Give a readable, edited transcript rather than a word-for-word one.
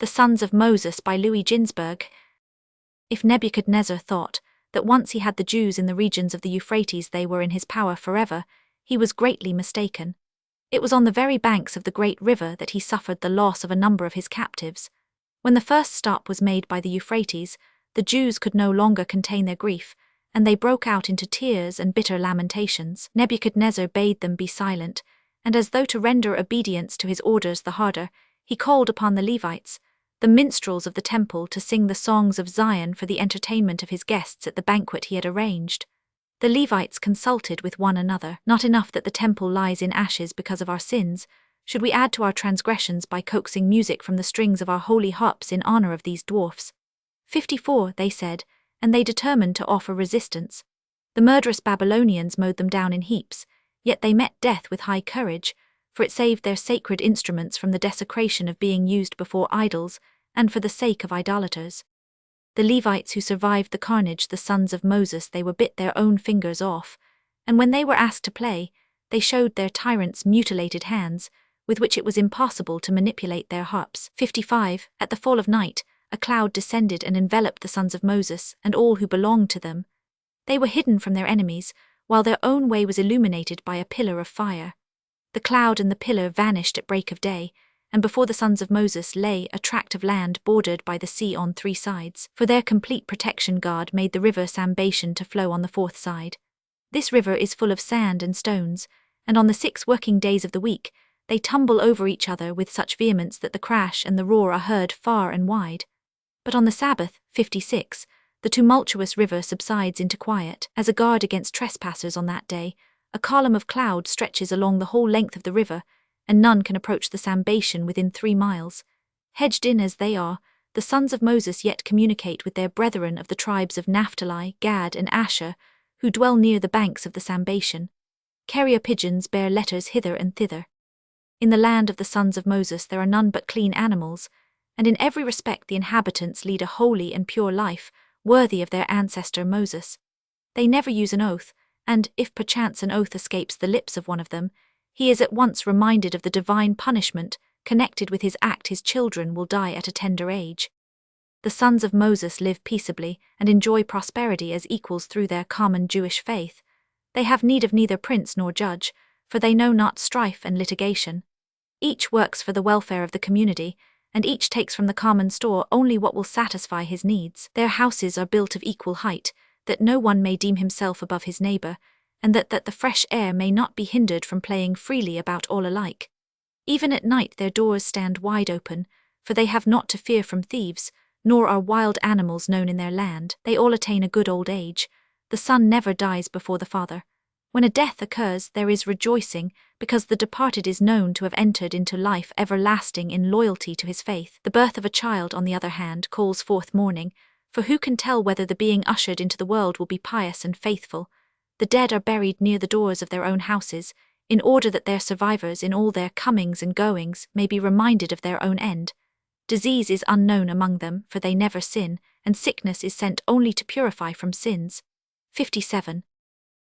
The Sons of Moses by Ginzberg. If Nebuchadnezzar thought that once he had the Jews in the regions of the Euphrates they were in his power forever, he was greatly mistaken. It was on the very banks of the great river that he suffered the loss of a number of his captives. When the first stop was made by the Euphrates, the Jews could no longer contain their grief, and they broke out into tears and bitter lamentations. Nebuchadnezzar bade them be silent, and as though to render obedience to his orders the harder, he called upon the Levites, the minstrels of the temple, to sing the songs of Zion for the entertainment of his guests at the banquet he had arranged. The Levites consulted with one another. Not enough that the temple lies in ashes because of our sins, should we add to our transgressions by coaxing music from the strings of our holy harps in honor of these dwarfs? 54, they said, and they determined to offer resistance. The murderous Babylonians mowed them down in heaps, yet they met death with high courage, for it saved their sacred instruments from the desecration of being used before idols and for the sake of idolaters. The Levites who survived the carnage, the sons of Moses, they were bit their own fingers off, and when they were asked to play, they showed their tyrants mutilated hands, with which it was impossible to manipulate their harps. 55, at the fall of night, a cloud descended and enveloped the sons of Moses and all who belonged to them. They were hidden from their enemies, while their own way was illuminated by a pillar of fire. The cloud and the pillar vanished at break of day, and before the sons of Moses lay a tract of land bordered by the sea on 3 sides. For their complete protection, God made the river Sambation to flow on the 4th side. This river is full of sand and stones, and on the 6 working days of the week, they tumble over each other with such vehemence that the crash and the roar are heard far and wide. But on the Sabbath, 56, the tumultuous river subsides into quiet. As a guard against trespassers on that day, a column of cloud stretches along the whole length of the river, and none can approach the Sambation within 3 miles. Hedged in as they are, the sons of Moses yet communicate with their brethren of the tribes of Naphtali, Gad, and Asher, who dwell near the banks of the Sambation. Carrier pigeons bear letters hither and thither. In the land of the sons of Moses there are none but clean animals, and in every respect the inhabitants lead a holy and pure life, worthy of their ancestor Moses. They never use an oath, and if perchance an oath escapes the lips of one of them, he is at once reminded of the divine punishment connected with his act. His children will die at a tender age. The sons of Moses live peaceably and enjoy prosperity as equals through their common Jewish faith. They have need of neither prince nor judge, for they know not strife and litigation. Each works for the welfare of the community, and each takes from the common store only what will satisfy his needs. Their houses are built of equal height, that no one may deem himself above his neighbor, and that the fresh air may not be hindered from playing freely about all alike. Even at night their doors stand wide open, for they have naught to fear from thieves, nor are wild animals known in their land. They all attain a good old age. The son never dies before the father. When a death occurs, there is rejoicing, because the departed is known to have entered into life everlasting in loyalty to his faith. The birth of a child, on the other hand, calls forth mourning, for who can tell whether the being ushered into the world will be pious and faithful? The dead are buried near the doors of their own houses, in order that their survivors in all their comings and goings may be reminded of their own end. Disease is unknown among them, for they never sin, and sickness is sent only to purify from sins. 57.